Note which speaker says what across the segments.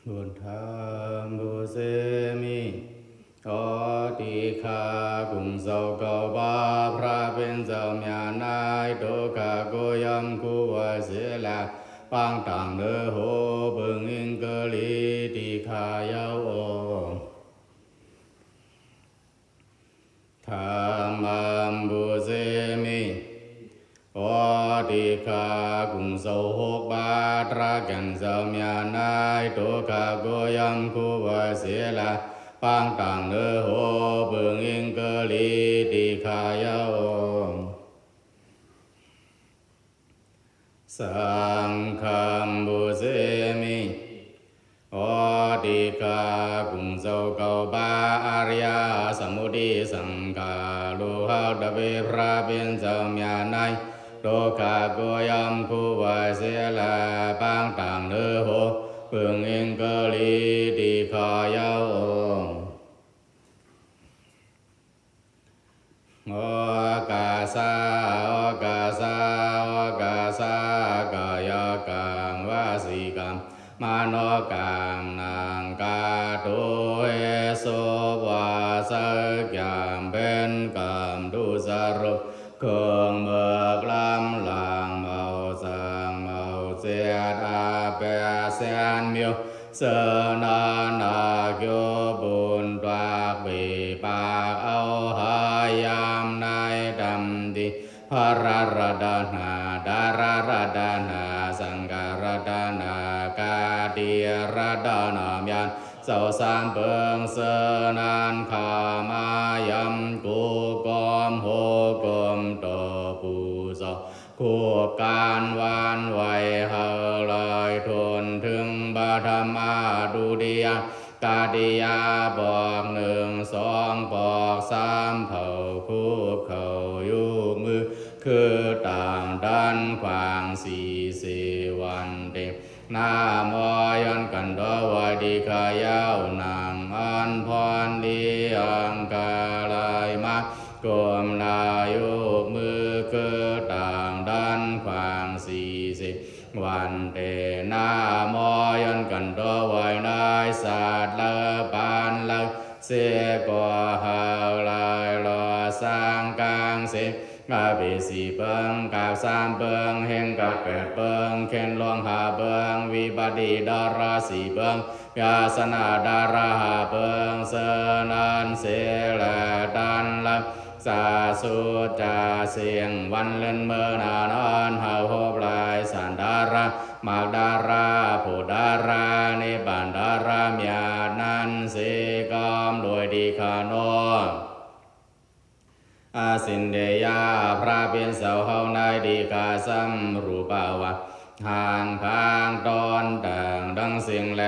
Speaker 1: บุญธรรมบุเสมิขอติคากุงเจ้าเก่าบาพระเป็นเจ้าเมียนายโตกาโกยำกูวาเสละปังตังเนโหเบิงอิงเกลีติคายาวโอธรรมบุเสมิขอติคากุงเจ้าหกบาตระกันเจ้าเมียนายโตกาโกยำกูวาเสละปังตังเนโหเบิงอิงเกลีติคายาวโอสังฆัมบุเสมิขอติคากุงเจ้าเก่าบาอริยสมุทิสังฆาโลหะตะเบพระเป็นเจ้าเมียนายโลกาโกยำคูวาเสลาปังตังเนโหเบิงอิงเกลีติคายาวโอโอกาสาโอกาสาโอกาสากายกรรมวาสีกรรมมโนกรรมนางกาโตเอโสวาสกรรมเป็นกรรมดุสรุปเครื่องเมือกลำลางเมาสังเมาเสียดอาเปเสียนมิวเสนานาโยบุญตวากบีปากเอาหายามนายดำดีพระรดานาดารารดานาสังการดานากาเดียรดานามยันเสาสามเปิงเสนานขามายำกูกอมโหกอมโตปูโสคู่การวานไหวเฮาลอยทนถึงบาธรรมาดุดียกาดิยาบอกหนึ่งสองบอกสามเผ่าคู่เขาอยู่มือคือต่างด้านขวางสี่วันเด็กหน้ามอยันกันดอวายดีขายาวนางอันพรดีอังกาลายมากลมลายุมือคือต่างด้านขวาง40วันเตหน้ามอยันกันดอวายนายศาสตร์ละปานละเสียกว่าหาวลายรอสร้างกลางเสกาเบสีเบิงกาบสามเบิงเฮงกาแปดเบิงเข็นลวงหาเบิงวิบัติดาราสีเบิงยาสนาดาราหาเบิงเสนันเสลดันลักสาสุจาเสียงวันเล่นเมื่อนานอนหาหอบลายสันดาราหมากดาราผู้ดาราในบ้านดาราเมียนันเสกามโดยดีขานออาสินเดียาพระเป็นเสาเฮาในดีกาสัมรูปาวะห่างพางตอนต่างดังเสียงแล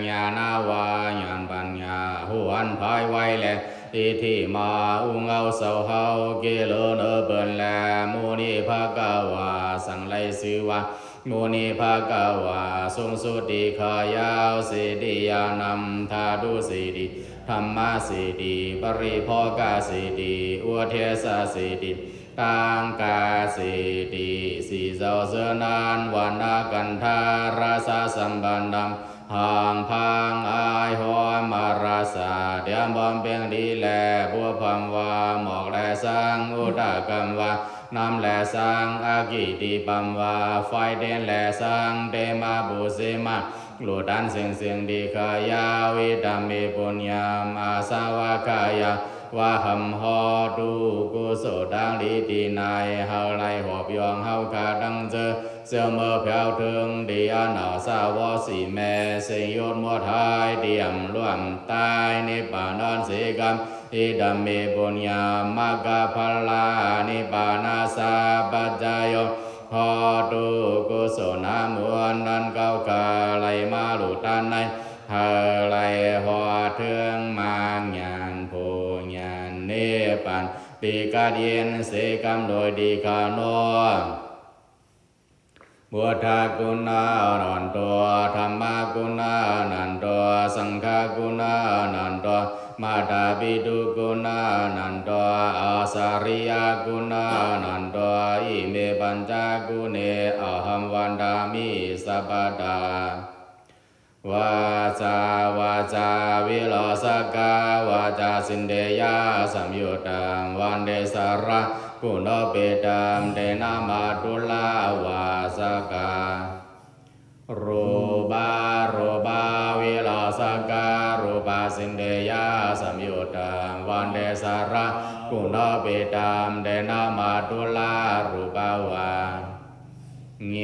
Speaker 1: ญาณาวาญาณปัญญาหวนภายไว้แลที่ที่มาอุงเอาเสาเฮาเกลเนเบินแลมูนีภาคาวาสังไลสือวะมูนีภาคาวาทรงสุติขายาวสิติยานำทาดุสิติธรรมสิติปริภกาสิติอุเทสสิติตังกาสิติสีเจ้าเสนานวันนากันทาราสาสัมบันดัมห่างพังอายหอมมาราสาเดียมบอมเปียงดีแลบัวพัมวาหมอกแลสังอุตกรรมวานำแลสังอากิติปัมวาไฟเดนแลสังเตมาบุเสมาหลุดันเสียงดีขายาวิตามิปุญญามอาสาวะขายาวะหัมหอดูกุโสดังดีตีนายเฮาไลหอบยองเฮาขาดังเจอเสือเมื่อเพียวถึงดีอานาสาวะสีแม่เสียยศมัวทายเดียมร่วมตายนิปานานเสกรรมอิดัมเมปุญญามากาภลานิปานาสาปัจจายโยพอดูกุศลน้ำมวลนั้นเก้ากาไหลมาหลุดตันในเฮไหลหัวเทืองมาญาณโพญาณเนปันปีกาเดียนเสกรรมโดยดีขานอพุทธกุณานันตัวธรรมกุณานันตัวสังฆกุณานันตัวมาตาปิตุกุณานันตัวอาสาริยกุณานันตัวอิเมปัญจกุเนอหัมวันดามิสัพพดา วาจาวาจาวิโลสกาวาจาสินเดยาสัมยุตตังวันเดสาระกุณเปตัมเดนามาตุลาวาสการูปาวิโลสการูปาสินเดยาสัมยุตตังวันเดสาระกุณเปตัมเดนามาตุลารูปาวา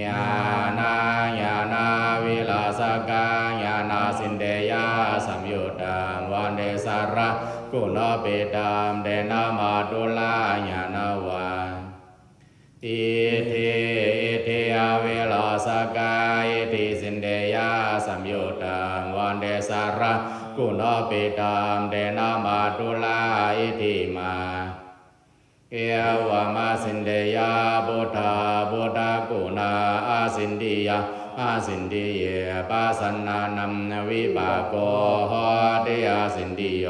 Speaker 1: ญาณาวิลาสกาญาณสินเดยาสัมยุตตังวันเดสาระกุณเปตัมเดนามาตุลาญาณวาอิทิอวิลาสกาอิทิสินเดยาสัมยุตตังวันเดสาระกุณเปตัมเดนามาตุลาอิทิมาเอวามาสินเดยาบุตากุณาอาสินดียาอาสินดีเยปัสสนานัมวิปากโกหะเดอาสินดีโย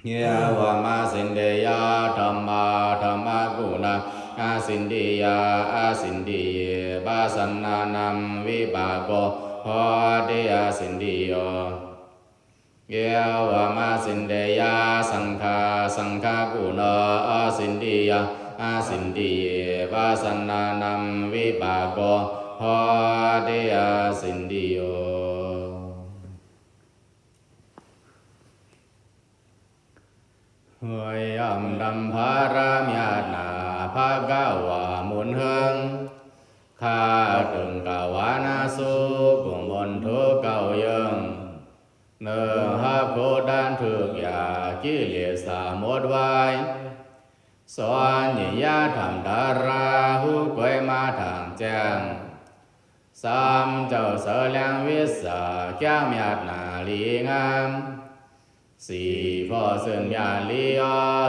Speaker 1: เยวามาสินเดยาธรรมากุณาอาสินดียาอาสินดีเยปัสสนานัมวิปากโกหะเดอาสินดีโยเยวามาสินเดยาสังฆากุณาอาสินดียาอาสินดีเยปัสสนานัมวิปากโกหะเดอาสินดีโยหวยอัมดัมภารามยานาภากาวามุนเฮงข้าตึงกาวานาสุกุมบนทุกเก่ายังเนื้อหับโคดันถึกยากิเลสหมดไว้สอนยิยาธรรมดาราหูกวยมาทางแจ้งสามเจ้าเสลียงวิสาแก้วมียดนาลีงามสี่พ่อเสื่อมยาลีอ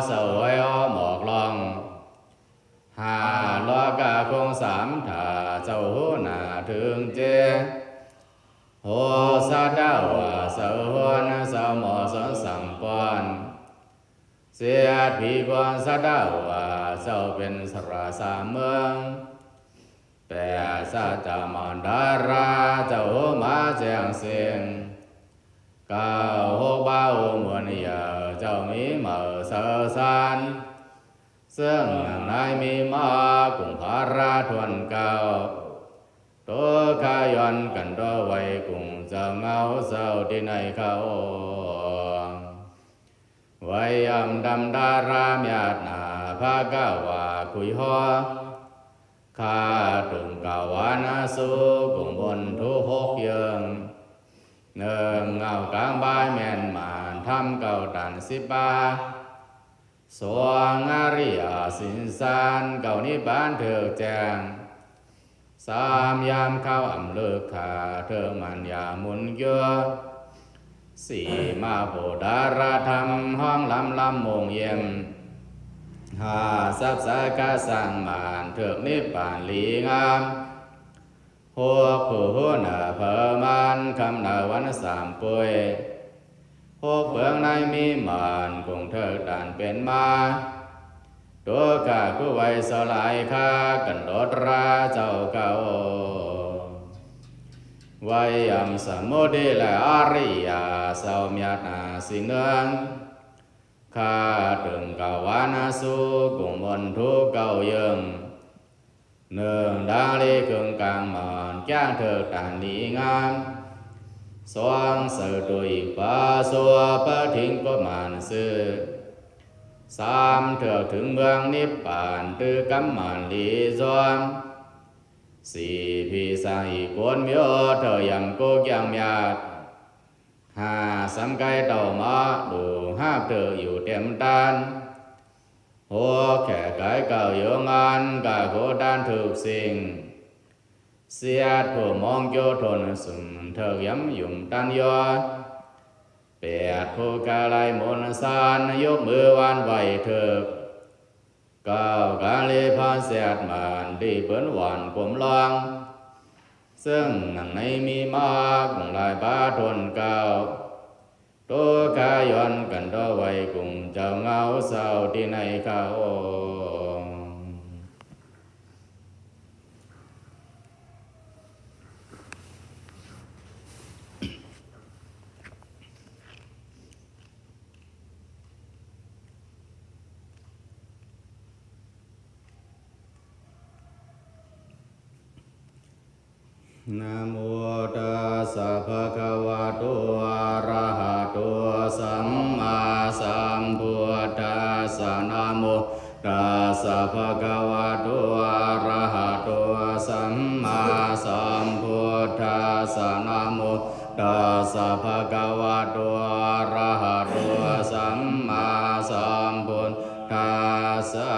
Speaker 1: เสวยหมอกลองห้าลอกาคงสามถาเจ้าหูหนาถึงเจโหสะดาวาเสหวนเสหมอสนสัมปอนเสียดผีกวนสะดาวาเจ้าเป็นสราสาเมืองแต่สัจจามานดาราเจ้ามาแจ้งเสียงก้าวหกบ้าวมวลยาเจ้ามีมาเสสานซึ่งในมีมากุงภาราทวนเก่าตัวขายอนกันตัวไว้กุงจะเงาเศร้าที่ในเขาไว้ยำดำดารามยาดนาภากาวาคุยหัวข้าถึงกาวานาสุกุงบนทุกหกยังเนื่องเงากลางบายแม่นมานทำเก่าตันสิบาสวงอริยสินสานเก่านิบานเถิดแจงสามยามเข้าอำเลิกขาเธอมันยามุนเยอะสี่มาโพดาราธรรมห้องลำมงเยี่ยมห้าสับสะกะสังมานเถิกนิพพานลีงามหัวผู้หัวหน้าเพอมันคำนาวันสามป่วยหกเบื้องในมีมานคงเถิดด่านเป็นมาตัวข้าผู้ไว้สลายข้ากันโดดราเจ้าเก่าไว้ยำสมุทิและอริยาเสามียนาสิเนืองข้าถึงกาวานาสุกุมบนทุกเก่ายังเนื่องดังลีเครื่องกลางมานแก้งเถิดด่านดีงามสวงเสดุยปาสัวปะทิ้งก็มานซื้อสามเถิดถึงเมืองนิพพานตือกำมันลีจอมสี่พิสัยกวนเมียวเธอยังโกยังยาดห้าสำไกเต่ามาดูห้าเธออยู่เต็มตานหัวแค่ไก่เก่าโยงานกะโคดานถูกสิ่งเสียดผู้มองโยทนสุ่มเธอย้ำยุ่มตันยอเปียดผู้กาไลมนสานยกมือวานไหวเถิกก้าวกาลีพาเสียดมานดีเปิ้นหวานกลมลองซึ่งหนังในมีมากหลายบาทนเก่าตัวขายอนกันตัวไว้กุงเจ้าเงาเศร้าที่ในเขา นะโมตัสสะภะคะวะโตอะระหะโตสัมมาสัมพุทธัสสะ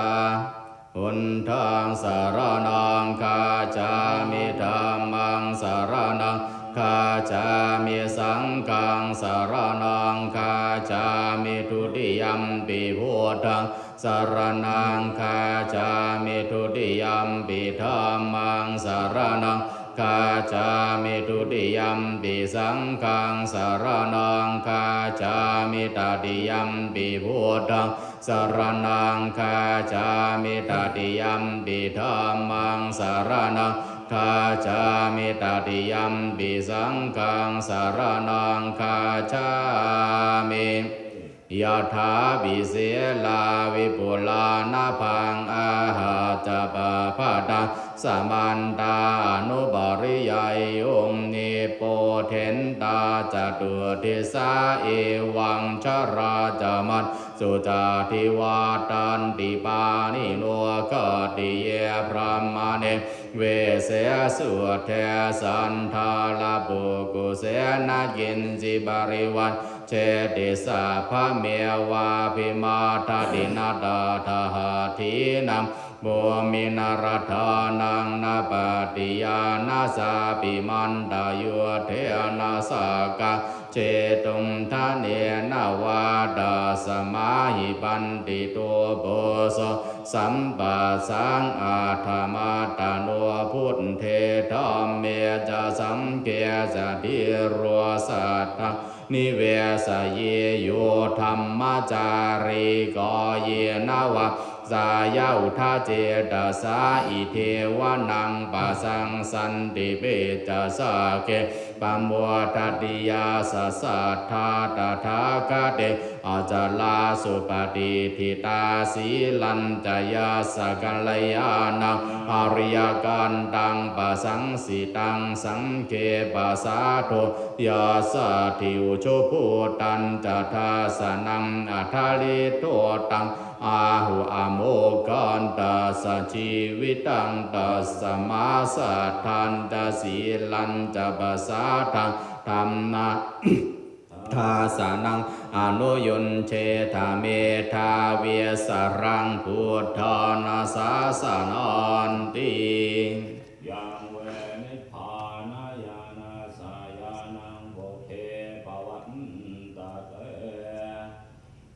Speaker 1: พุทธังสรณังคัจฉามิธัมมังสรณังคัจฉามิสังฆังสรณังคัจฉามิทุติยัมปิพุทธังสรณังคัจฉามิทุติยัมปิธัมมังสรณังคัจฉามิทุติยัมปิสังฆังสรณังคัจฉามิตติยัมปิพุทธังสรณังคัจฉามิตติยัมปิธัมมังสรณังคัจฉามิตติยัมปิสังฆังสรณังคัจฉามิยะถาภิเสลาวิปุลานาภังอาหาจปะภะตาสมันตาอนุบริยายองนิโปเทนตาจตุทิสาเอวังชราจมัตสุจาทิวาตันติปานิโนกติเยพรหมเนเวเสสุเทสันทาลาปุกุเสนายินจิบริวันเจติสาภะเมวาภิมาทาดินาตาทหาทีนัมโบมินารัฐานังนาปฏิยานาสาปิมันดายุเทนาสากาเจตุมทะเนนาวาดาสมาหิปันติโตโบโสสัมปัสสังอาธรรมาตาโนพุทธเทธรรมเมจะสัมเกจติรัวสัตถนิเวสเยโยธรรมจาริกเยนาวะสายาอุทาเจตสาอิเทวนังปัสสังสันติเปจสาเกปัมวัฏติยาสัสสัทธาตถาคเตอาจาลาสุปฏิทิตาสีลันจยาสกัลยานังอริยกันตังปัสสังสิตังสังเกปัสสาโทยาสัตถิวโชภูตันจัตถาสนังอัทาลิโตตังอาหุอโมกันตัสสะชีวิตังตัสสมาสัทธันตสีลันจะปัสสาทังธรรมะทาสานังอนุยุนเชธาเมธาเวสรังพุทธานาสาสนันติ
Speaker 2: ยังเวนิพพานายานาสายานังโภเคปวัตตะเต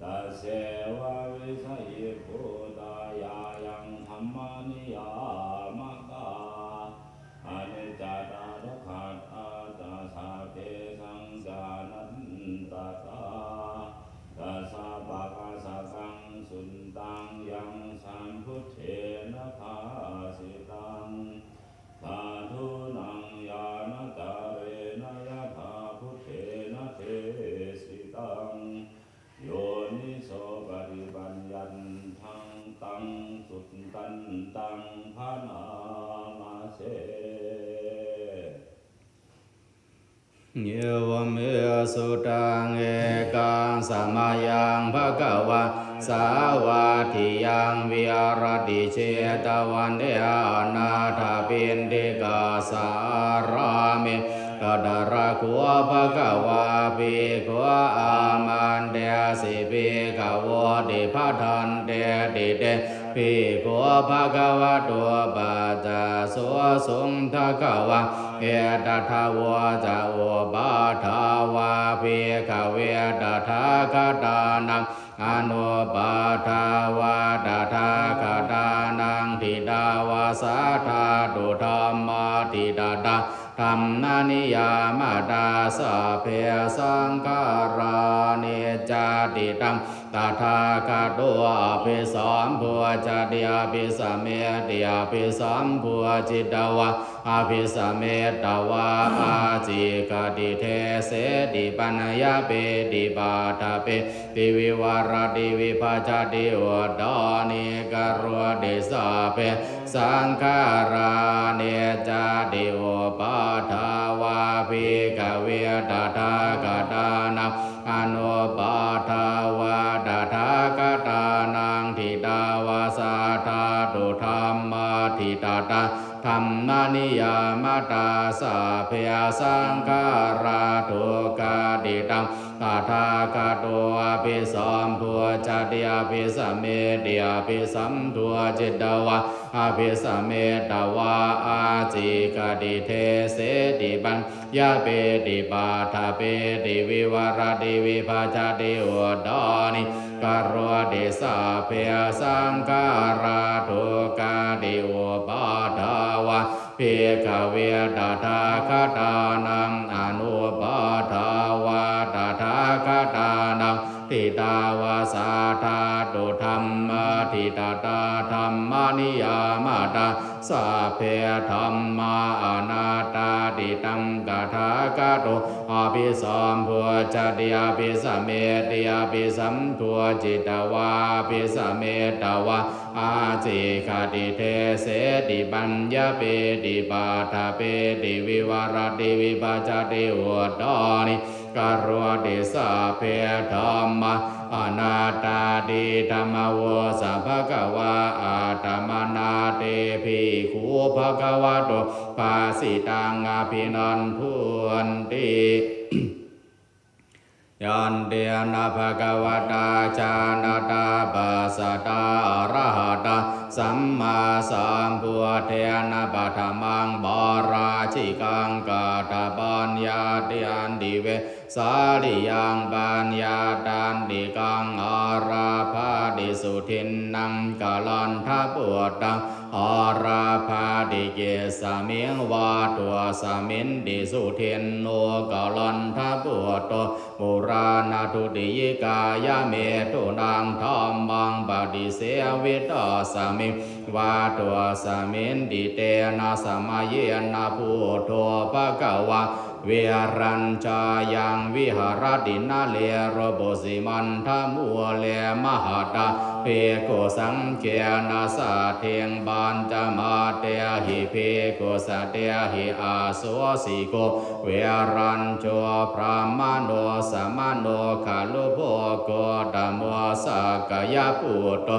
Speaker 2: ตัสเสวะวิสัยพุตายายังธัมมานิยามกาอนิจจตาทุกขัตตาตาสาเทสังสานันตตาตัสสะภะคะสะสังสุนตังยังสัมพุทเถนะภาสิตังสาธุนังยานตาเรนะยะถาพุทเถนะเทสิตังโยนิโสปฏิปัญญันทังตังสุตตันตังภานามาเส
Speaker 1: เยวเมสุตังเอกังสมายังภะคะวะสาวาทิยังวิหารติเชตวันเดอนาถาปินติกาสารามิกดาระกัวภะคะวะภิกขุอามันเดสิภิกขวติภะทันเตติเตภิกขุภะคะวะโตปัจจโสสุงทคะวะเอตถาวะจะโอปาทาวาภิกขเวตถาคตานังอนุปาทาวาตถาคตานังทิดาวาสาธาตุธรรมาทิดาตาธรรมนิยามตาสัพเพสังขารานิจจติตังตถาคตอภิสัมพุจติอภิสัมเมติอภิสัมพุจิตวะอภิสัมเมตวะอาจิกติเทเสติปัญญาเปติปาทาเปติวิวารติวิภาจติวดานิกรวติสาเปสังขารานิจจติโอปาทาวาภิกขเวตถาคตานังอนุปาทาวาตถาคตานังทิดาวาสาธาตุธรรมาทิตาตา ธรรมนิยามตาสาเพยสังขาราทุกขาดิตังตถาคตอภิสัมพุจติอภิสัมเมติอภิสัมทุจิตตวะอภิสัมเมตวะอาจิกติเทเสติปัญญาเปติปาทาเปติวิวารติวิภาจติอุดดานิกโรติสาเพยสังขาราทุกขาดิอุปาทาวะเพกเวตถาคตานังอนุปาทาวะตถาคตานังทิตาวาสาธาตุธรรมทิตตาธรรมนิยามตาสัพเพธรรมาอนัตตาติตังตถาคตอภิสัมพุจติอภิสัมเมติอภิสัมทุจิตวาอภิสัมเมตวะอาจิกติเทเสติปัญญาเปติปาทาเปติวิวารติวิภาจติอุดดานิกโรติสาเพธรรมอนาตตาติธรรมโวสัพพะกวาอาตมนาเตภิกขุภะคะวะโตภาสิตังอภินันทุนติยันเดียนาภะคะวะตาจานาตาปัสสะตาอะระหะตาสัมมาสัมพุทธานาปัฏฐมังบาราชิกังกาตาปัญญาติอันดิเวสาลิยังปัญญาตันติกังอาราภาดิสุทินนังกาลันทะปุตตังอาราภาดิเกสามิงวาตัวสามินดิสุทินโนกาลันทะปุตโตปุราณทุติยกายเมตุนังธรรมังปฏิเสวิตาสามิวาตัวสามินดิเตนะสมัยนะพุทโธภะคะวะเวรัญจายังวิหารตินาเลโรโบสิมันทมัวเลมหาตาเพโกสังเกนาสาเทงบานจมาเตหิเพโกสเตหิอาโสสิโกเวรัญโจพระมโนสมโนคาลุโภโกตมัวสักยะปุตโต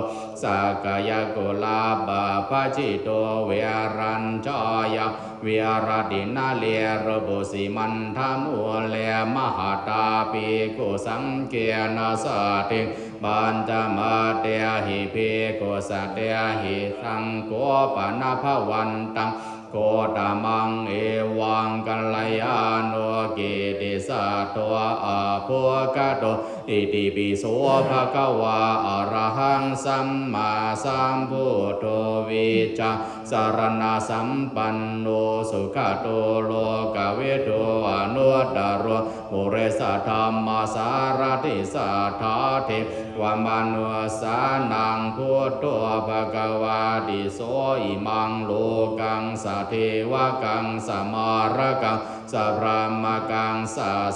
Speaker 1: สักยะโกลาบาภจิโตเวรัญจายะวิหารตินาเลโรโบสิมันทมัวเลมหาตาปิโกสังเกนาสาเทงบานจมาเตหิเพโกสเตหิสังโกปนาภวันตังโกตมังเอวังกัลยาโนกิติสัตโตอะโภคโตอิติปิโสภะคะวะอะระหังสัมมาสัมพุทโธวิจาสารณะสัมปันโนสุขโตโลกวิทูอนุตตรโมเรสธรรมสารติสัทธาเทวมนุสานังพุทโธภะคะวะติโสอิมังโลกังสเทวกังสมารกังสัพพมกัง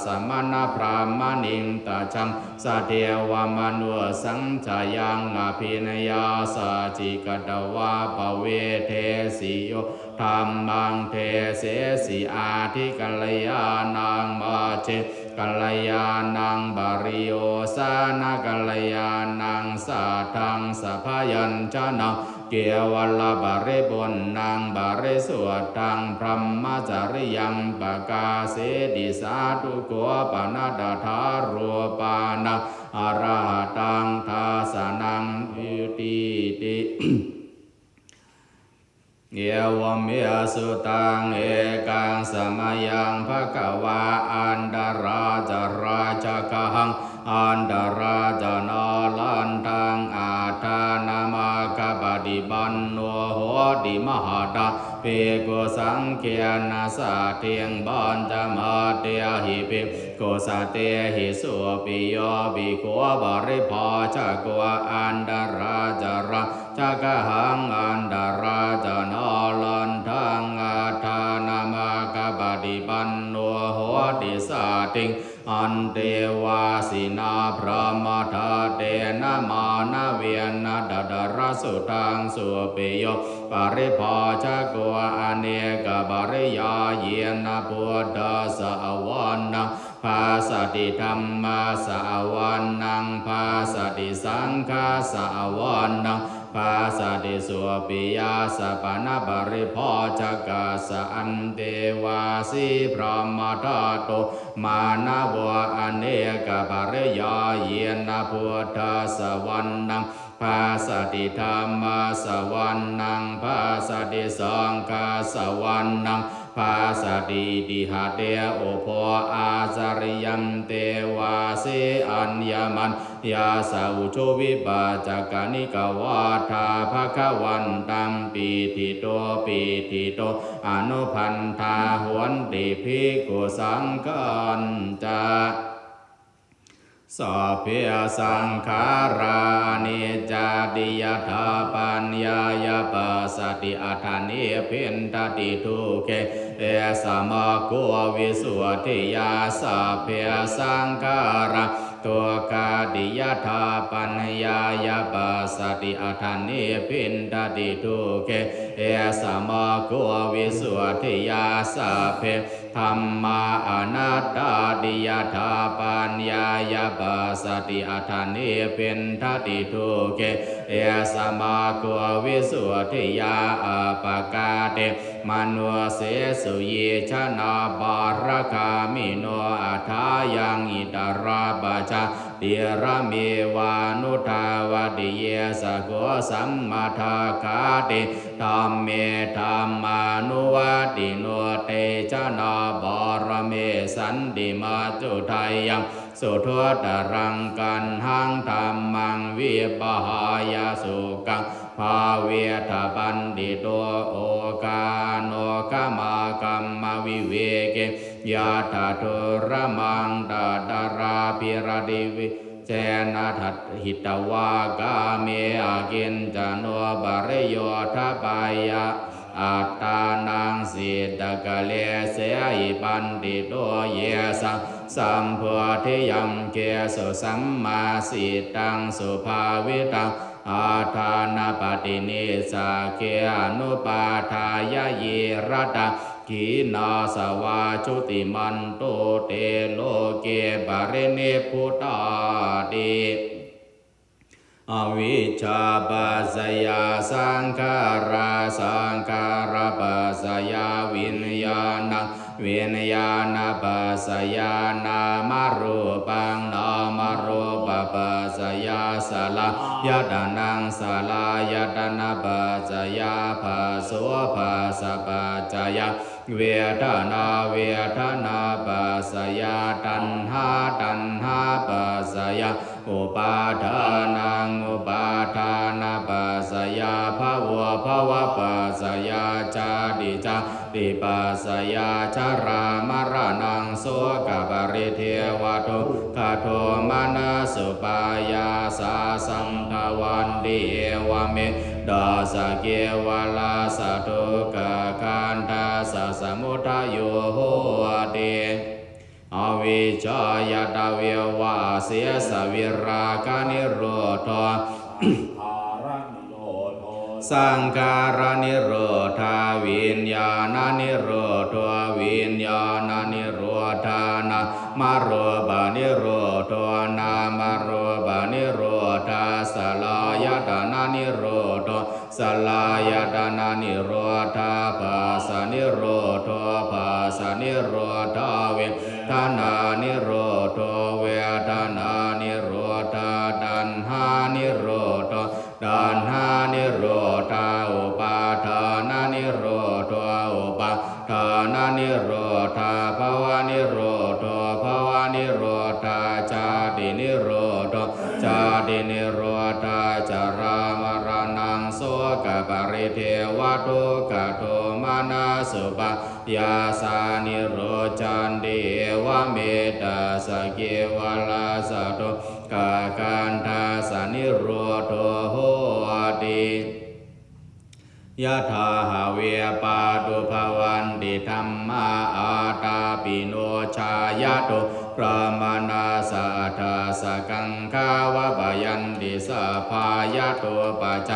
Speaker 1: สมณพรามณิงตชังสเทวมนุสังชายังอภินยาสาจิกตวาภเวเทสิโยธรรมังเทเสสิอาทิกัลยาณังมาเชกัลยาณังบาริโยสานกัลยาณังสัทธังสัพพยัญชนะเกวัลบาริบุญนางบาริสวดตังพรหมจาริยังปกาเสดิสาธุโกปนาดาธารูปานังอรหัตังทาสนังวิติติ เยวเมสุตังเอกังสมัยยังภะคะวะอันดาราจาราจกังอันดาราจนาลันตังอาทานามากะปฏิบันโนโหติมหาตาเปโกสังเคียนาสาเทียงบันจมาเตหิเปโกสเตหิสุปิโยปิโกบริภาจักวะอันดาราจาราจักหังอันดาราจนาลันทังอาทานามากะปฏิบันโนโหติสาติงอันเทวาสินาพระมาทาเตนะมานะเวียนะดาดาราสุทังสุเปโยปริภาจักวะอเนกบริยาเยนะพุทธสาวานังภาสติธรรมสาวานังภาสติสังฆสาวานังภ ภาสติสุปิยาสปนบริโภจกาสอันเทวาสีพรหมธาตุมานาวอเนกบริยาเยนะพุทธสวรรณังภาสติธรรมสวรรณังภาสติสังฆสวรรณังภาสติดิหะเตโอโพอาจาริยัมเตวาเสอัญญมันยาสาวุโชวิปาจักานิกวาทาภคะวันตัมปีติโตปีติโตอนุพันธาหวนติภิกขุสังฆัญจาสัพเพสังขารานิจจาติยถาปัญญายาปัสสติอัฏฐานิพินทติทุเกเอสมะโกวิสุทธิยาสัพเพสังขาราตัวกาดิยถาปัญญายาปัสสติอัฏฐานิพินทติทุเกเอสมะโกวิสุทธิยาสัพเพธรรมาอนัตตาดิยถาปัญญายาปัสสติอัฏฐานิพินทติทุเกเอสมะโกวิสุทธิยาอัปปกาเตมนุเสสุเยชนะบารคามิโนอัฏฐายังอิตราบาจาติระเมวานุทาวดิเยสโกสัมมาทาคาเตธัมเมธัมมานุวัติโนเตชนะบารเมสันติมาจุทัยยังสุทวตรังกันหังธรรมังวิปหายาสุกังภาเวทบันดิโตโอกาโนกามกัมมวิเวเกยาตทุรมังตาดาราภิรดิวิเจนะทัตหิตวากาเมอากินจโนบริโยทปายะอัตตานังสิตกะเลเสหิปันติโตเยสังสัมโพธิยัมเกสุสัมมาสิตังสุภาวิตังอาทานาปฏินิสาเกอนุปาทายะเยระตะกีนาสวาชุติมันโตเตโลเกบาริเนพุตตาเดอวิชชาปัสสยาสังขาราสังขารปัสสยาวิญญาณังวิญญาณปัสสยานามรูปังนามรูปปัสสยาสลายตนังสลายตนะปัสสยาภาโสภาสปัจจยาเวทนาเวทนาปัสสยาตัณหาตัณหาปัสสยาอุปาทานังอุปาทานาปัสสยาภวะภวะปัสสยาจาติจาติปัสสยาชรามรณังโสกปริเทวทุกขโทมานะสุปายาสาสังภวันติเอวเมดาสเกวลาสทุกขันธาสสมุทัยโยโหติอวิชชายตาเววะเสียสวิราคานิโรธสังขารนิโรธาวิญญาณนิโรธวิญญาณนิโรธานามารบานิโรธนามารบานิโรธาสลายตนะนิโรธสลายตนะนิโรธาภาสนิโรธภาสนิโรธาเวทนานิโรธเวทนานิโรธาตัณหานิโรธตัณหานิโรธาอุปาทานานิโรธอุปาทานานิโรธาภวานิโรธภวานิโรธาจาตินิโรธจาตินิโรธาจารามรณังโสกปริเทวทุกขโทมานะสุปยาสานิโรจันติเอวเมตตาสเกวลาสตุกากันทาสนิโรธโหติยะถาหาเวปาตุภวันติธัม มาอาตาปิโนชายาโตพระมานาสัทธาสกังคาวะบายันติสะพายาโตปัจจ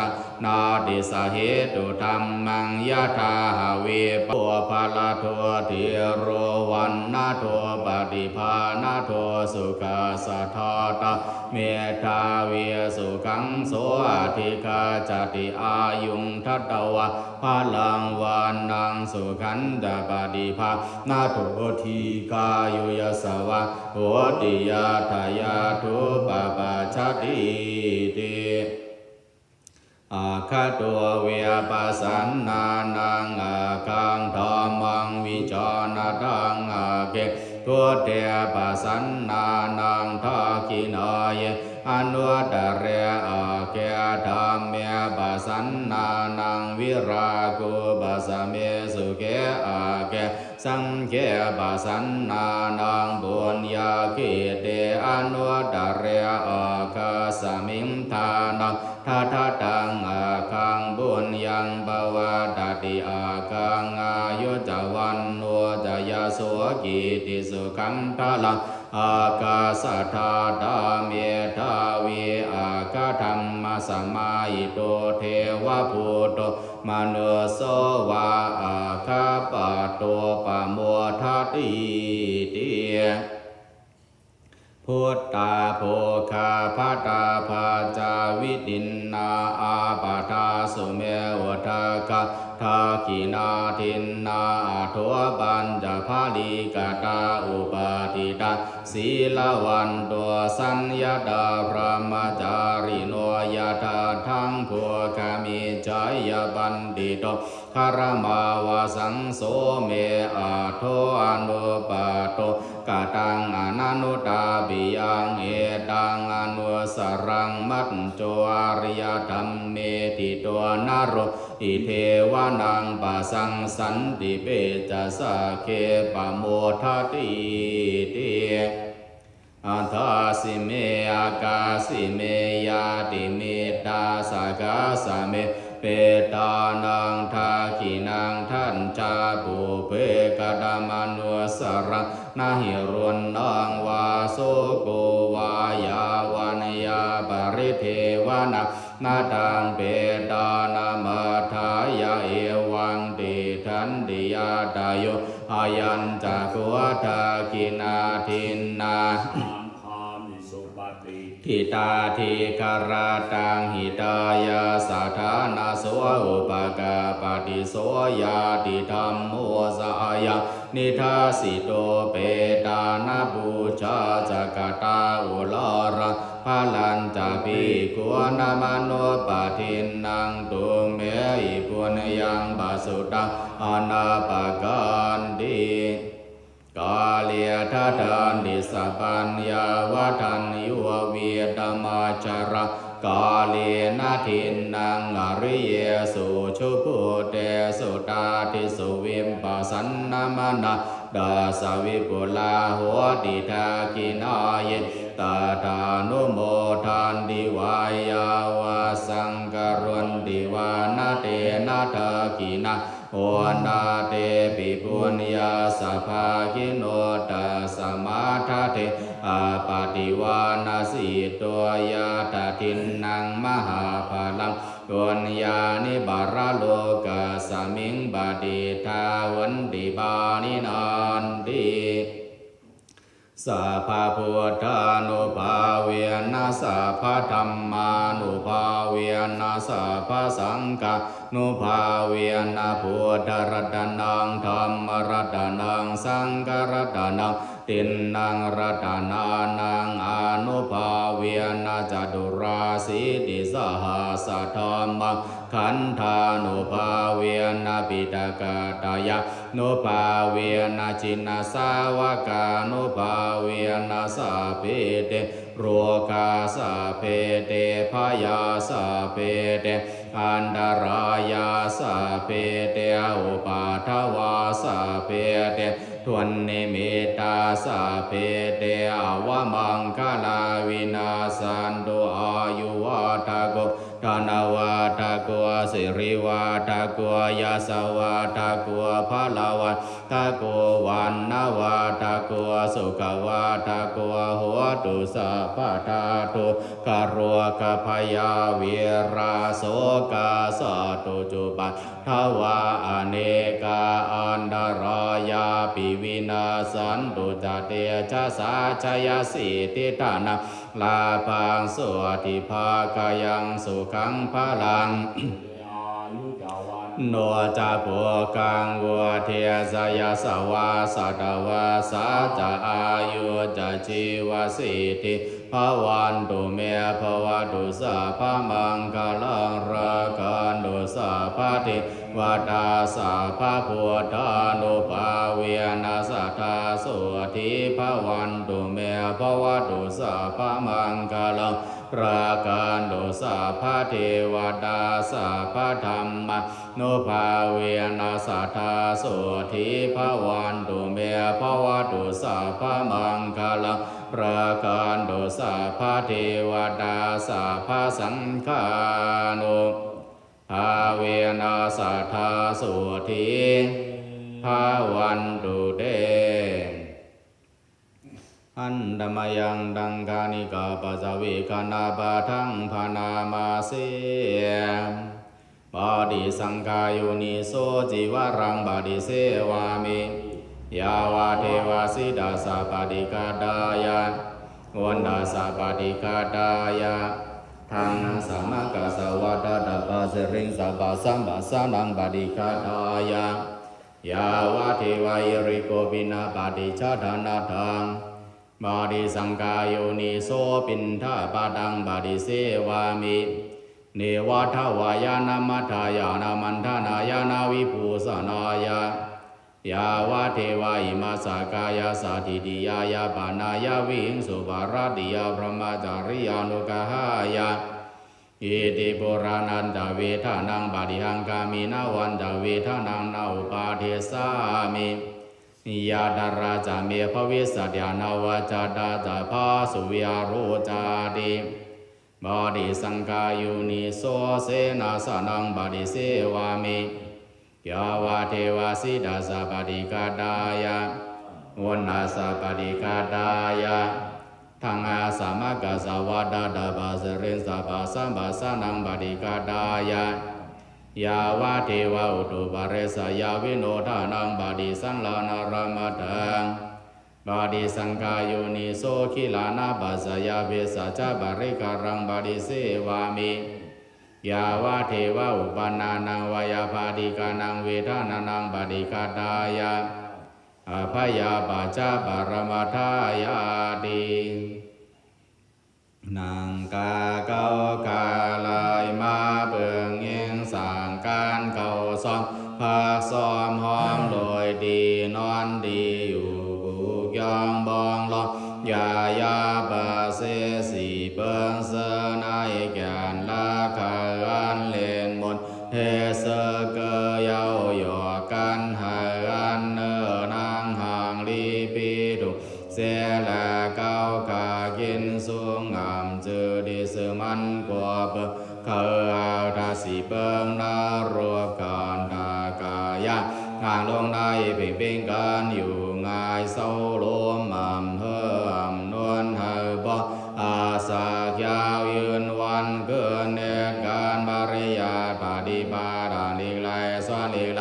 Speaker 1: นาติสะเหตุธัมมังยะถาหเวปะภาลาโทเทโรวันนาโทปฏิภาณโทสุขาสัทธาตาเมธาเวสุขังโสอธิกาจติอายุงทัตตวะพลังวานังสุขันตปฏิภาณโททีกายุยสวะโหติยาทายาทุปปะชัตติติอาคาตัวเวียปัสสันนานังอาคังธรรมังวิจารณตังอาเกทุเตปัสสันนานังทักขินายอนุตตรเรอาเกธรรมเมปัสสันนานังวิรากุปัสสเมสุเกอาเกสังเกปัสสันนานังบุญญาคิเตอนุตตรเรอาคาสมิงทานังทัทตังอาคังบุญยังบวาดติอาคังอายุจวันโนจยโสกิติสุขังทาลังอากาสัทธาดาเมธาวีอากาธรรมสมายิโตเทวภูโตมโนโสวาอาคาปะโตปะโมทัตติติพุทธาโภคาภัตตาภาจาวิตินนาอาปาทาสุเมวทากะทาขินาทินนาทัวปัญจภาลีกาตาอุปาทิตาศีลวันตัวสัญญาดาพระมจาริโนยธาทังโภคามิจายบันดิโตคารมาวาสังโสเมอาโทอนุปาโตกาตังอนันุตาบิยังเอตังอนุสรังมัจโจอริยธรรมเมติโตนโรอิเทวานังปัสสังสันติเปจะสะเคปะโมทัตติติอัฏฐาสิเมอากาสิเมยาติเมตาสากาสะเมเปตานังทาขินังทันจาปุเพกดามนุสระนาหิรุนนังวาโสโกวายาวันยาปริเทวนานาตังเปตานามาทายาเอวังติทันติยาตาโยอายัญจักวะทาขินาทินนาทิตาทิคาราตังหิตายาสัทธานาโสอุปกาปฏิโสยาติธรรมโมสายานิทัสสิโตเปตานาบูชาจักตาอุลาระพลัญจะภิกขุนามโนปะทินนังตุเมหิปุญญังบาสุตังอนาปกันติกาเลียทัตตันติสัพพัญญาวทันยุเวียตมาจาระกาเลนะทินนังอริเยสุชุพุเตสุตาทิสุวิมปัสสันนามนาดาสวิปุลาหัวติทากินาเยตาตานุโมทันดิวายาวาสังกรุณดิวานาเตนะทากินาโอนาเตปิปุญญาสัพพะกิโนตัสสมาทะเทอาปาติวานาสิโตยาตทินนังมหาภาลังกุญญานิบาระโลกาสมิงบดิทาวันติบานินันติสัพพะพุทธานุภาเวนะสัพพะธัมมานุภาเวนะสัพพะสังฆานุภาเวนะพุทธรัตนังธัมมรัตนังสังฆรัตนังตินนังรัตนานังอนุภาเวนะจัตุราสีติสหัสสะธัมมังขันธานุภาเวนะปิตกาตายะนุภาเวนะจินนาสาวกานุภาเวนะสัพเพเตโรกาสัพเพเตพยาสัพเพเตอันตรายาสัพเพเตอุปาทวาสัพเพเตทวนนิมิตาสัพเพเตอวมังคลาวินาสันตุอายุวัฏโกธนวัฏโกสิริวัฏโกยาสวัฏโกภลวัฏ ทะโกวันนาวาทะโกสุขวาทะโกโหตุสัพพทาตุกโรกพยาวิราโสกาสตุจุปัฏฐวาอเนกาอันดรายาปิวินาสันตุจเตชะสาชยสิทิฏฐานังลาภังสุติภาคายังสุขังพลัง โนจะโภกังวัวเทียสยสวาสัตวาสาจะอายุจะชีวสิทธิภวันตุเมภวตุสัพพมังคลังรากันตุสัพพทิวัตาสัพพพุทธานุภาเวนัสสทาสุทิภวันตุเมภวตุสัพพมังคลังรากันตุสัพพเทวตาสัพพธรรมนุภาเวนัสสทธาสุทิภวันตุเมภวตุสัพพมังคลังรากันตุสัพพเทวตาสัพพสังฆานุภาเวนัสสทธาสุทิภวันตุเตอันดมยังดังกานิกาปัสสวิคานาปะทังพานามาเสบาดิสังกายุนิโสจิวรังบาดิเสวามิยาวาเทวาสิดาสาปฏิกาดายะวันดาสาปฏิกาดายะทางนังสัมมากัสสวะดาดาปะเสริงสัพพะสัมปัสสะนังปฏิกาดายะยาวาเทวายริโกปินาปฏิชาดานาทังบาดิสังกายุนิโสปินทาปะดังบาดิเสวามิเนวะทวายานามัทธายานามันธานายานาวิภูสนายายาวะเทวาอิมาสากายาสาธิติยายาปานายาวิหิงสุภารติยาพระมาจาริยานุกหายาอิติปุรานันตเวทานังบาดิหังกามินาวันตเวทานังนาอุปาเทสามิยาดาราจาเมภวิสัตยานาวาจาดาจาภาสุวิอาโรจาดิบาดิสังกายุนิโสเสนาสนังบาดิเสวามิยาวาเทวาสิดาสาปฏิกาดายะวันนาสาปฏิกาดายะทางอาสามะกัสสวะดาดาบาสรินสัพพะสัมปัสสะนังปฏิกาดายะยาวาเทวาอุตุปาเรสยาวิโนทานังปฏิสังลานารามะทังปฏิสังกายุนิโสขิลานาปัสสยาเวสัจจบริการังปฏิเสวามิยาวาเทวาอุปนานังวายาภาดิกานังเวทานานังปฏิกาดายะอภยาปัจจาปรมัทธายาตินังกาเกากาลายมาเบิ่งเองสั่งการเข้าซ้อมพักซ้อมหอมโดยดีนอนดีอยู่กุกยองบองลอยายาปะเสสีเปิงเสนายแก่นลาคาอันเล่นมนเทเสเกยเยาหยอกันหาอันเนอนางห่างลีปีดุเสละเก้าขากินสูงงามจือดิสมันกว่าเปิงเขาเอาทาสีเปิงนารวบกันทากายะงานลงในเพ่งเพ่งกันอยู่ง่ายเศร้าลมม่ำเฮิมนวลหาบ่อาสากยาวยืนวันเกินเนตการบริยาปฏิปาดาลิไลสวาลิไล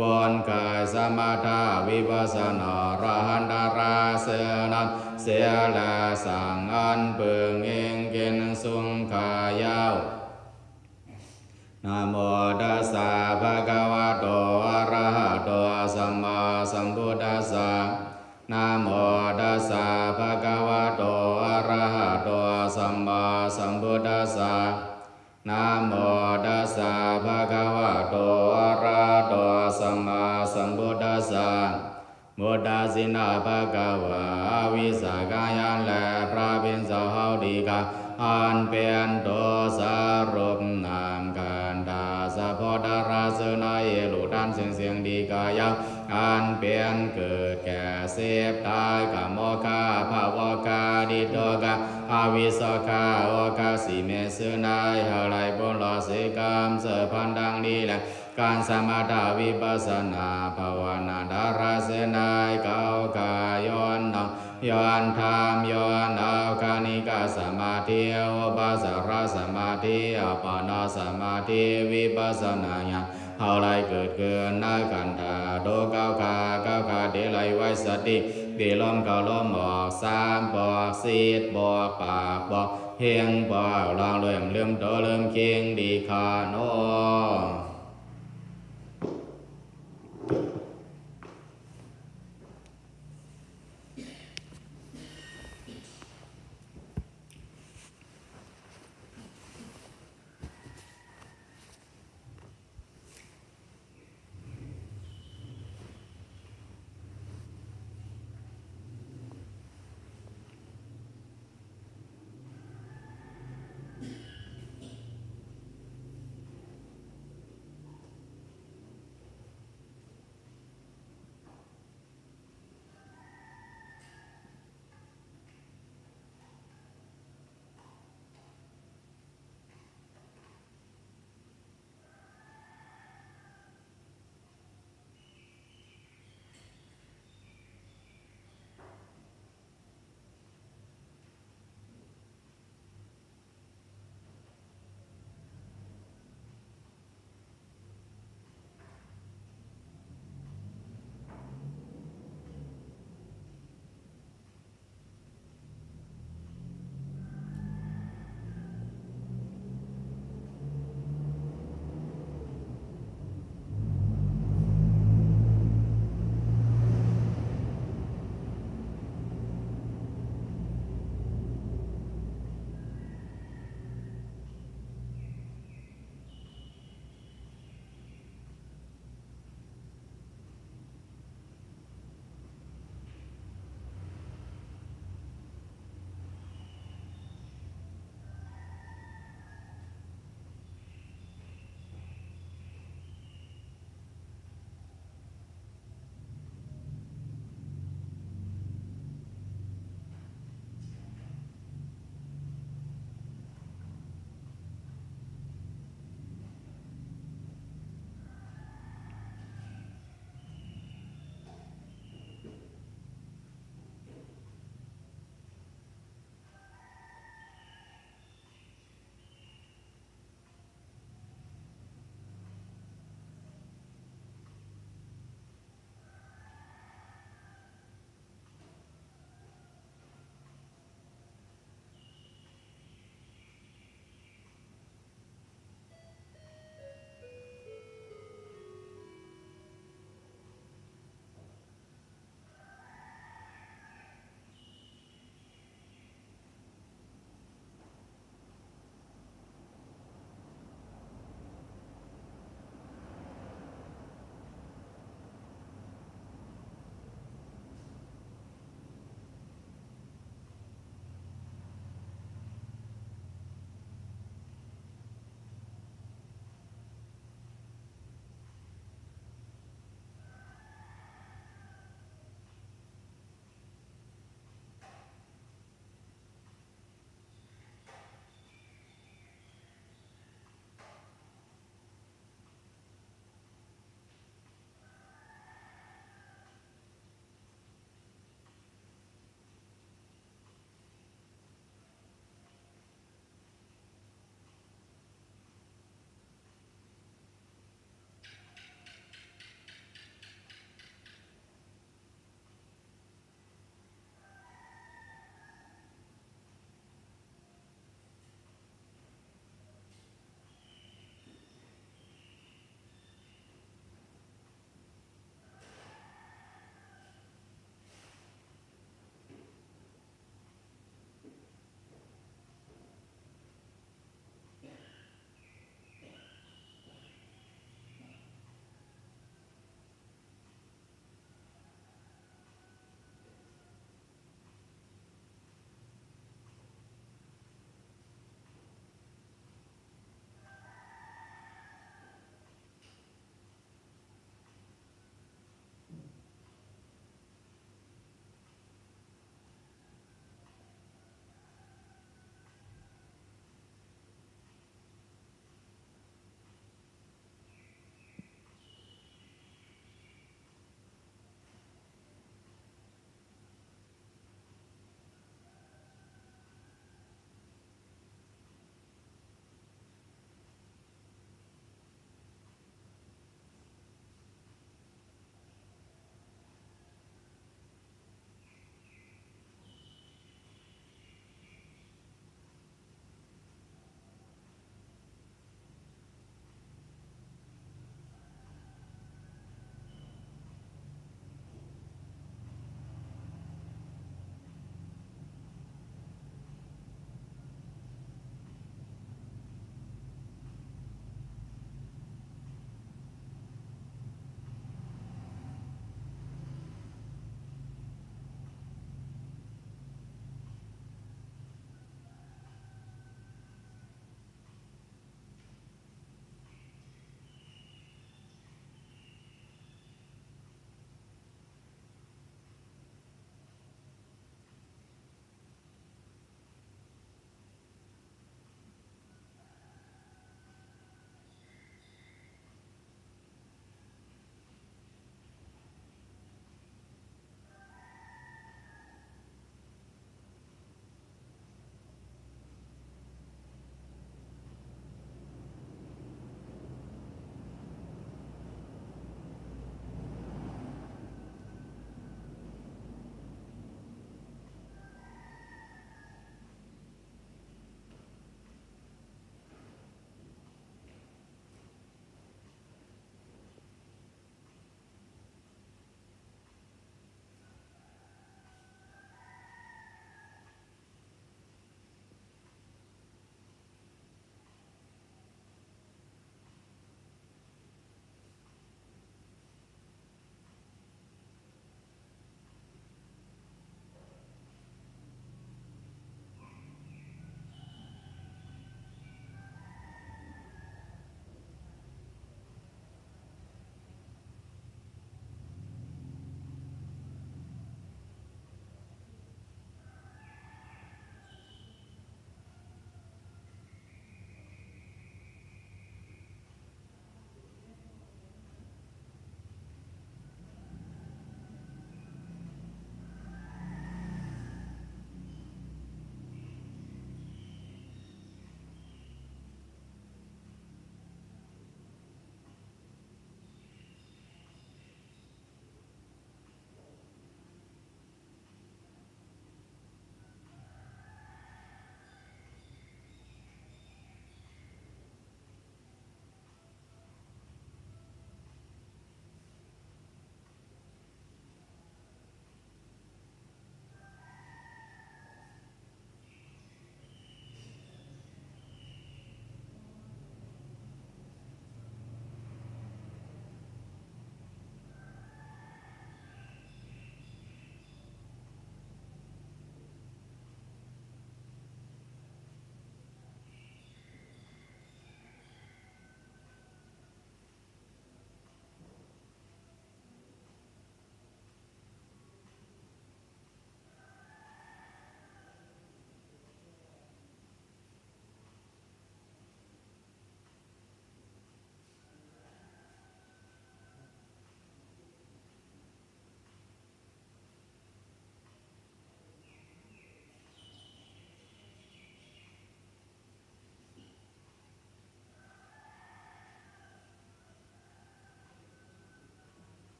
Speaker 1: วนกายสมถะวิปัสสนาระหันตาราเสนันเสียละสังอันเปิงเองกินสุงขายาวนะโมตัสสะภะคะวะโตอะระหะโตสัมมาสัมพุทธัสสะนะโมตัสสะภะคะวะโตอะระหะโตสัมมาสัมพุทธัสสะนะโมตัสสะภะคะวะโตอะระหะโตสัมมาสัมพุทธัสสะโมตัสสินะภะคะวะอวิสากายันและพระเป็นเจ้าเฮาดีกาอันเป็นตัวสรุปนามกันตาสะพอดาราเสนาเอลุดันเสียงดีกายาอันเป็นเกิดแก่เสพตายกามโกาภาวกาดิโตกาอวิสกาโอกาสิเมสนายหาไลบุญลอสิกรรมเสพันดังนี้แหละ การสมาธิวิปัสสนาภาวนาดาราเสนายเกากายย้อนนย้อนธรรมย้อนเอาคานิกาสมาธิอุปาสราสมาธิอัปปนาสมาธิวิปัสสนาญาณเอาไรเกิดขึ้นในขันธาโดก้าวขาเดลัยไว้สติดีลมเข้าลมออกสามบอกสีดบอกปากบอกเฮียงบอกลองเลื่อมโตเลื่อมเคียงดีคาโน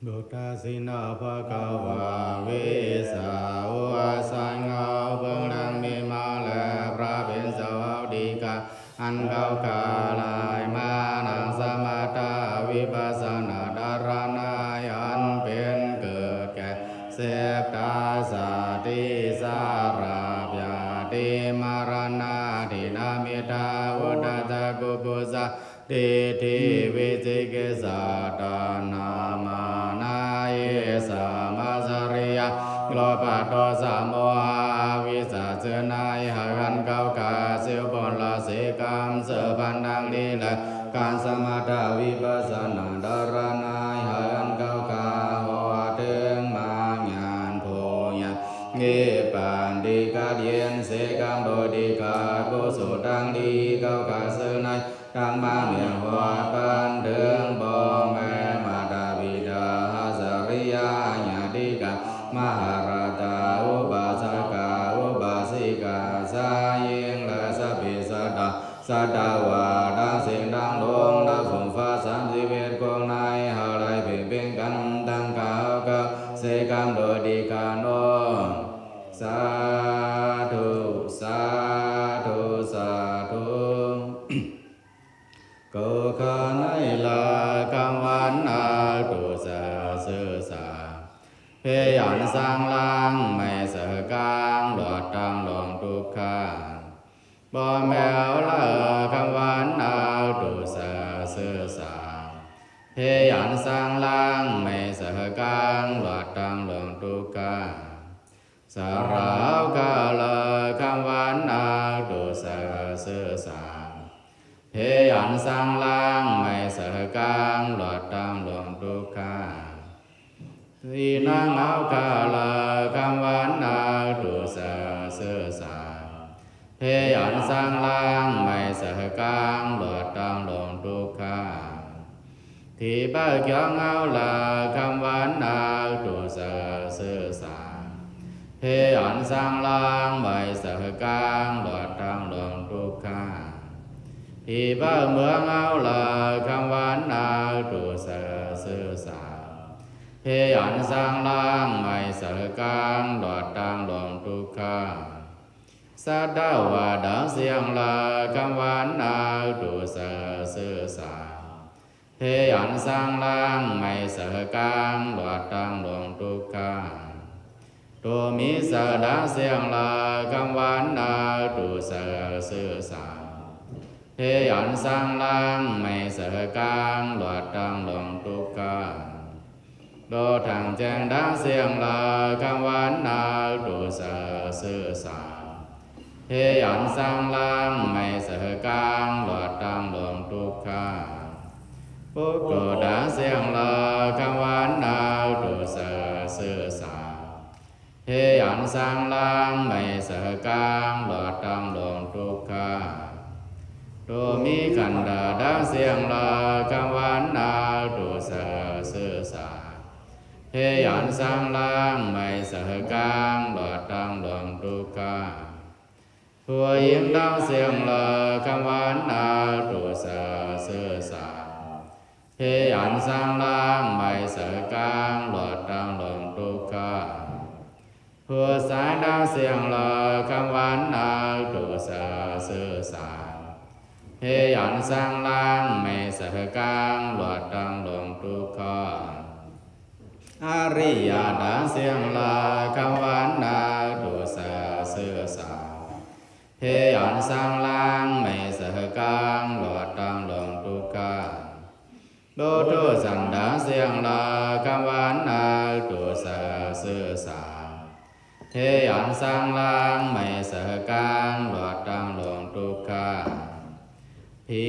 Speaker 1: บุตาสินาภะคะวะเวสาวะสังฆาเบิ่งดังมีมาแลพระเป็นสาวดีกาอันเก่าคาลายมานังสมาทาวิปัสสนาดารณายอันเป็นเกิดแก่เสพตาสาติสาราปยาติมารณาทินามิตาวุฒตะกุปุสะติทิวิจิกิสาตานามานาเยสามาสริยะโลภะโทสะโมหะวิสาสนายหะกันเก่าคาเสียวบนละเสกามเสบันดังลีละการสมาทาวิปัสสนาดารณายหะกันเก่าคาโหถึงมาญาณโพยะเงปันดิกาเดียนเสกามโดยดีกากุศลดังดีเก่าคาเสนายดังมาเมียหัวปันเดิงบ่แม่มาดาบิดาสริยาญาติกามหาราตาอุบาสกาอุบาสิกาสายิงและสัพพิสัตตาสัตตวาดังสิ่งดังลงดังฝนฟ้า31ของนายหาไรเพ่งเพ่งกันดังกาวกาเสกามโดยดีกาโนสาธุสาธุสาธุก็ขาในลาคำวันอาตุสาเสือสาพยานสร้างลังไม่เสกางหลอดตังหลงทุกขาบ่แมวละคำวันอาตุสาเสือสาพยานสร้างลังไม่เสกางหลอดตังหลงทุกขาสาราวกาลคำวันอาตุสาเสือสาพยานสร้างลังไม่เสกางหลอดตังหลงทุกขาทีนังเอาคาลาคำวันอาตุสาเสือสาพยานสร้างลังไม่เสกางหลอดตังหลงทุกขาที่บ้าเกี่ยวเอาลาคำวันอาตุสาเสือสาพยานสร้างลังไม่เสกางหลอดตังหลงทุกขาที่บ้านเมืองเอาละคำวันอาตุสาเสือสาพยานสร้างลังไม่เสกางหลอดตังหลงทุกขาสัตวาดังเสียงละคำวันอาตุสาเสือสาพยานสร้างลังไม่เสกางหลอดตังหลงทุกขาตัวมีสะดังเสียงละคำวันอาตุสาเสือสาพยานสร้างลังไม่เสกางหลอดตังหลงทุกขาโดทางแจ้งดังเสียงละคำวันอาตุสาเสือสาพยานสร้างลังไม่เสกางหลอดตังหลงทุกขาปุกโกดังเสียงละคำวันอาตุสาเสือสาพยานสร้างลังไม่เสกางหลอดตังหลงทุกขาตัวมีขันดาดังเสียงละคำวันอาตุสาเสือสาพยานสร้างลังไม่เสกางหลอดตังหลงทุกขาผู้หญิงดังเสียงละคำวันอาตุสาเสือสาพยานสร้างลังไม่เสกางหลอดตังหลงทุกขาผู้สายดังเสียงละคำวันอาตุสาเสือสาพยานสร้างลังไม่เสกางหลอดตังหลงทุกขาอริยดังเสียงละคำวันอาตุสาเสือสาพยานสร้างลังไม่เสกางหลอดตังหลงทุกขาโดทุสันดังเสียงละคำวันอาตุสาเสือสาพยานสร้างลังไม่เสกางหลอดตังหลงทุกขาผี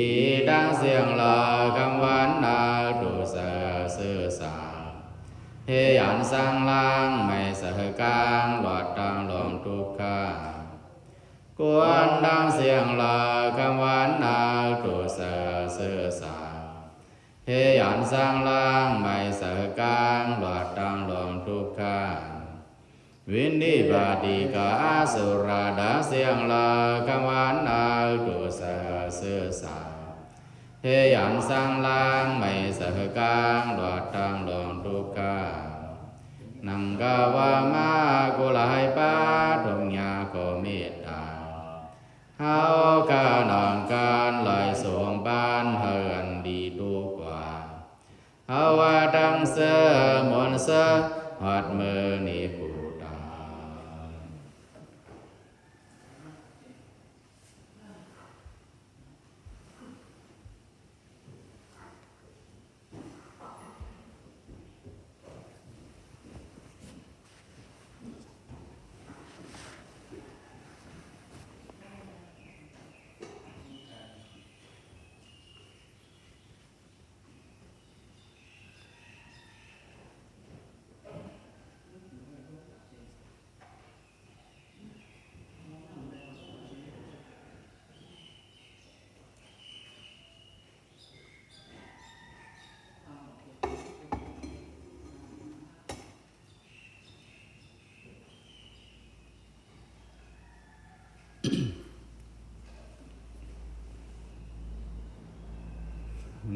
Speaker 1: ดังเสียงละคำวันอาตุสาเสือสาพยานสร้างลังไม่เสกางหลอดตังหลงทุกขากวนดังเสียงละคำวันอาตุสาเสือสาพยานสร้างลังไม่เสกางหลอดตังหลงทุกขาวินิบาติกาสุราดังเสียงละคำวันอาตุสาเสือสาพ เฮยันสังลังไม่สะกังหลอดทางหลองทุกขานังกาวามากุลายปาทงยาโกเมตตาเฮากานองการลอยสวงบ้านเฮือนดีดูกว่าเฮาว่าดังเสือมนเสือหอดมือนี่ปูตา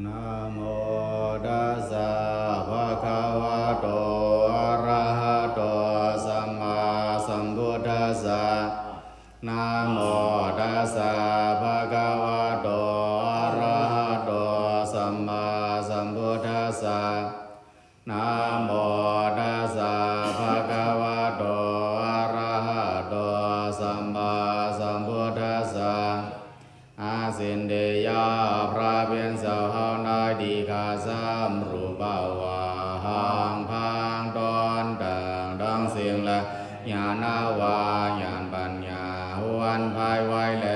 Speaker 1: นะโมตัสสะภะคะวะโตอะระหะโตสัมมาสัมพุทธัสสะนะโมตัสสะภะคะวะโตอะระหะโตสัมมาสัมพุทธัสสะนะโมตัสสะภะคะวะโตอะระหะโตสัมมาสัมพุทธัสสะอาสินเดยาพระเพียรสาวหนาดีกาสัมรูปาวาหังพังตอนต่างดังเสียงละญาณาวาญาณปัญญาหวนภายไว้แล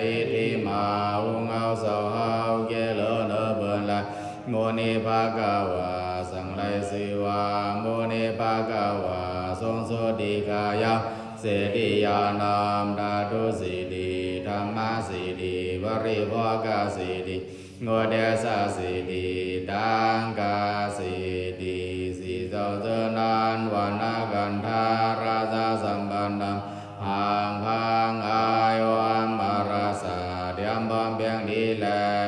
Speaker 1: อิทิมาหุงเอาสาวเฮาเกลเนเบินละโมนิภะกวาสังไลสิวาโมนิภะกวาทรงสุดีกายาเสติยานามดาตุสิดีธรรมสิดีวริภวกสิดีโงเดสสิดีดังกาสิดีสีเจ้าเจนันวันนากันทาราชสัมปันนังพังพังอายวันมาราสาเดียมบอมเพียงดีแล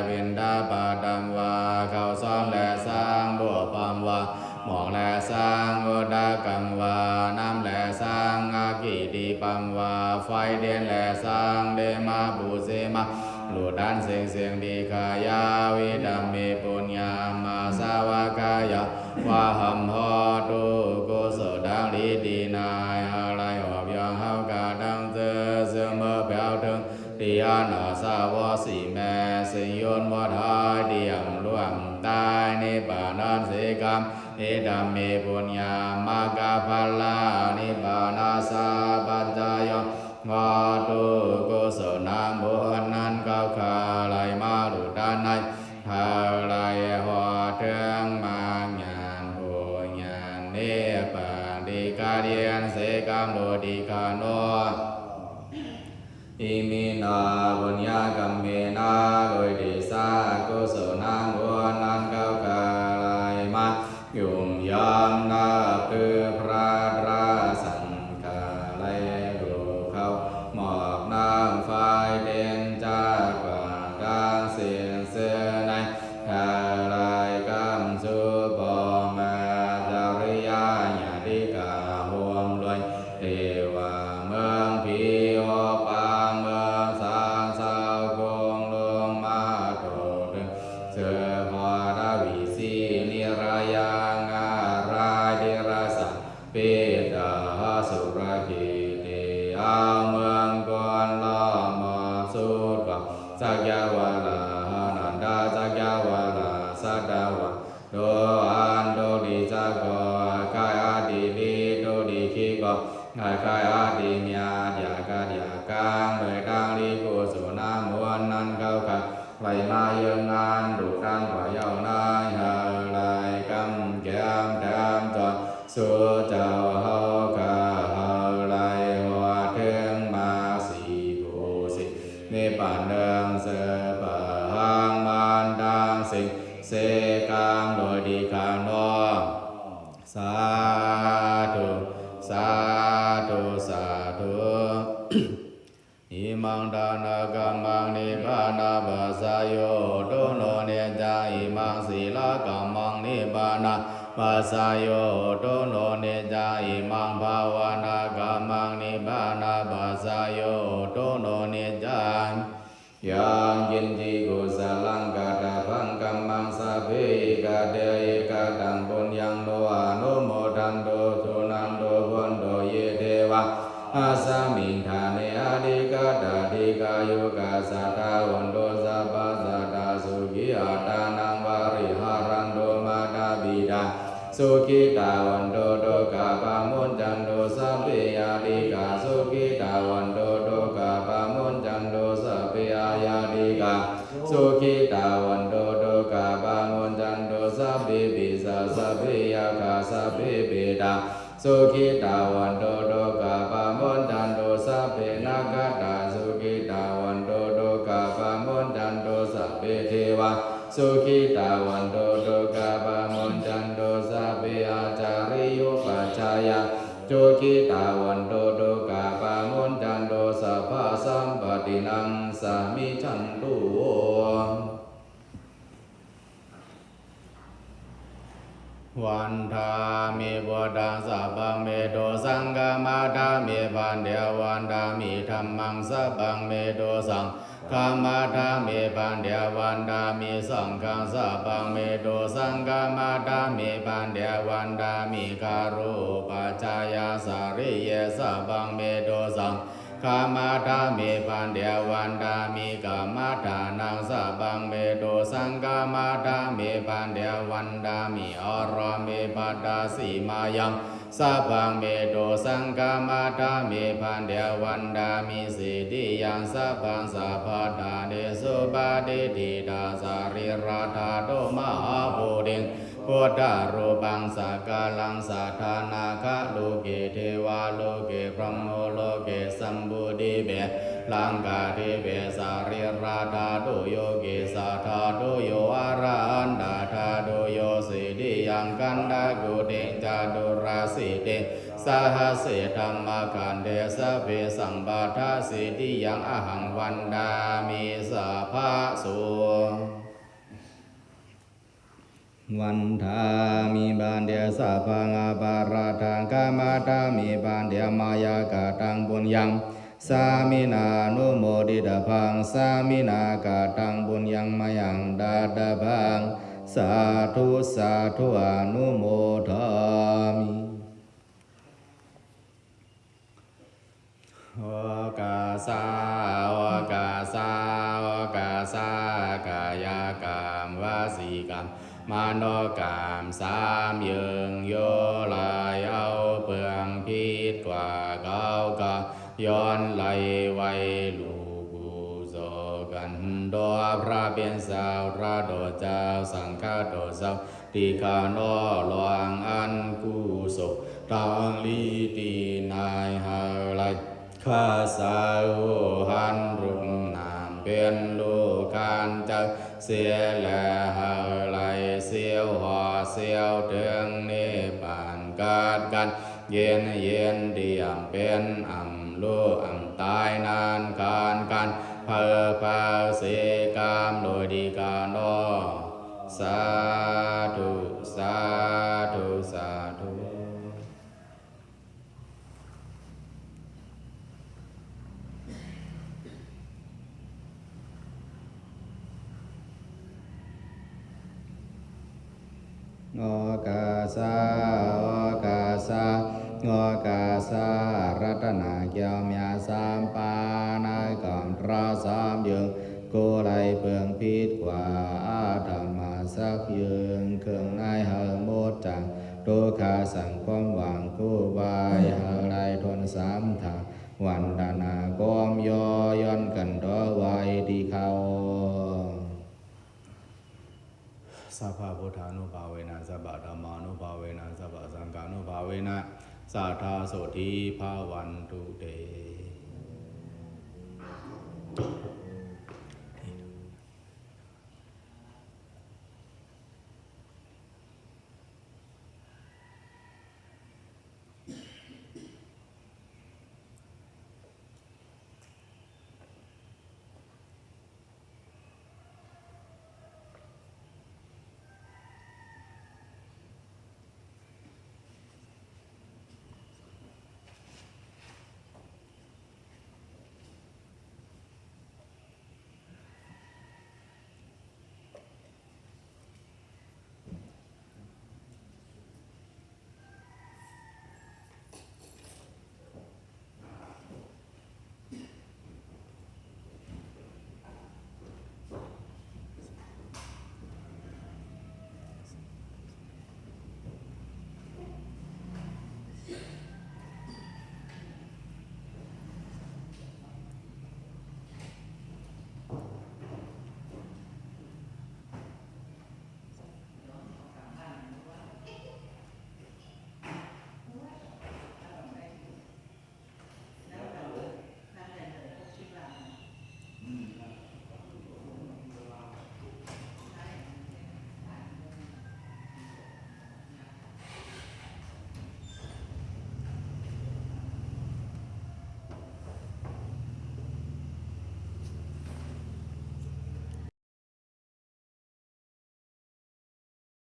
Speaker 1: วินดาปาดัมวาเขาซ้อมและสร้างบัวปามวาหมอกและสร้างอุดากังวาน้ำและสร้างอากิดีปัมวาไฟเดียนและสร้างเดมาบูเซมาลูดันเสียงเสียงดีขายาวิดัมเมปุญญามาสาวกายาวาหัมหอตุกุศลดังลีดีนายอะไรหอบยังเฮากาดังเจอเสื่อมเมื่อเปล่าถึงดีอานาสาวสีแม่สิยนวัฏาเดียมล่วงตายในป่านันเสกรรมเอดัมเมปุญญามากาภัลลานิบานาสาปัจจายงาตุกุศลนามบุญนั้นเก้าขาไหลมาดุด้านในหาไหลหัวเทืองมาญาณหัวญาณเนปะดีกาเดียนเสกรรมโลดีกาโนอิมินาบุญญากัมเมนาโดยดีสากุศลนามบุญนั้นเก้าขาไหลมายุ่มยามนาคือพระราสังฆาไหลหมอกน้ำไฟเด่นจากกว่ากลางเสียงเสือในคาลายกำสุปอมาจาริยาญาติกาหวมลอยเทวาเมืองพีโอปางเมืองสางสาวกงลงมาโตดึงเสือพอดาวิสีนิรายางาราดิราสเปตาสุรกิติอาเมืองกวนลามาสุดว่าสักยาวาลานันดาสักยาวาลาสัตวะโดอันโดดีจักโกกายอาดีลีโดดีขีโกกายอาดีเมียยากาเดียกังเมตังลีกุสุนามวนนันเก้าขัดไหลมาเยืองงานดุดันกว่าเยาวนายหาไหลกำแก้มแดมจอนสู่เจ้าเฮากาเฮาไหลหัวเทืองมาสีบูสิเนปานเดิงเสปะหังมันดังสิเสกามโดยดีคานอสาธุสาธุสาธุอิมัง ดานากัมมังนิพพานาปัสสายโยโตโนเนจาอิมังศีลกัมมังนิพพานาปัสสายโยโตโนเนจาอิมังภาวนากัมมังนิพพานาปัสสายโยโตโนเนจายังยินดีกุศลังกาตพังกัมมังสัพเพกาเดยกาตังปุญญังโนอนุโมทันโตสุนันโตพุนโตเยเทวะอาสามิงทาเนอดิกาตาดิกายุกาสัทธาวันโตสัพพะสัตตาสุขิอาตานังวาริหารันโตมาตาบิดาสุขิตาวันโตโตกาปามุนจันโตสัพเพยาดิกาสุขิตาวันโตโตกาปามุนจันโตสัพเพยาดิกาสุขิตาวันโตโตกาปามุนจันโตสัพเพปิสาสัพเพยาคาสัพเพเปตาสุขิตาวันโตโตกาปามุนจันโตสัพเพนาคตาสุขิตาวันโตโตกาปามุนจันโตสัพเพเทวะสุขิตาวันโตโตกาปามุนจันโตสัพเพอาจาริโยปัจจายาสุขิตาวันโตโตกาปามุนจันโตสัพพะสัมปตินังสามิจันตุวันทามิบุตตังสัพพังเมโตสังฆมาทามิปันเดียวันทามิธัมมังสัพพังเมโตสังฆมาทามิปันเดียวันทามิสังฆังสัพพังเมโตสังฆมาทามิปันเดียวันทามิคารุปัจจายาสาริเยสัพพังเมโตสังฆมาทามิปันเดียวันทามิกามาทานังสัพพังเมโตสังฆมาทามิปันเดียวันทามิอรมิปัตตาสีมายังสัพพังเมโตสังฆมาทามิปันเดียวันทามิสิทธิยังสัพพังสัพพะทาเดสุปาติทิตาสาริราธาโตมหาโพธิงพุทธรูปังสักการังสัทธานาคะโลเกเทวาโลเกพรหมโลเกสัมบุติเบลังกาเทเบสาริราธาโตโยเกสัทธาโตโยอาราหันดาธาโตโยสิทิยังกันดากุเตจาตุราสิเตสหเสธรรมกันเดสะเพสังบาทาสิทิยังอหังวันดามิสัพพะโสวันทามิปันเดียสัพพังอปาราทังกามาทามิปันเดียมายากาตังปุญญังสามินานุโมดิตาพังสามินากาตังปุญญังมายังดาตาพังสาธุสาธุอนุโมทามิโอกาสาโอกาสาโอกาสากายกรรมวสีกรรมมโนกรรมสามยึงโยลายเอาเปลืองพิษกว่าเก้าก็ย้อนไหลไว้ลูกกุโสกันโดพระเป็นสาวราโดเจ้าสังฆาโดเจ้าติคานอหลวงอันกุโสตังลีตีนายหาไลข้าสาวหันรุมนามเป็นลูกการเจ้าเสียและหาไลเสียวหอเสียวเตืองนิพพานกาดกันเย็นเย็นเดียมเป็นอ่ำลูกอ่ำตายนานการกันเพอพาเสกามโดยดีกาโนสาธุสาธุสาธุโอกาสาโอกาสาโอกาสารัตนาเกียวเมียสามปานายกอมตราสามยึงกูไลเปลืองพิษกว่าอาธรรมาสักยึงเครื่องนายเฮอโมดจังตุขาสังความหวังกู้บายเฮอไลทนสามถาวันดานากอมยย้อนกันดอไว้ที่เขาสัพพะพุทธานุภาเวนะสัพพะธัมมานุภาเวนะสัพพะสังฆานุภาเวนะสัทธาโสธีภาวันตุเต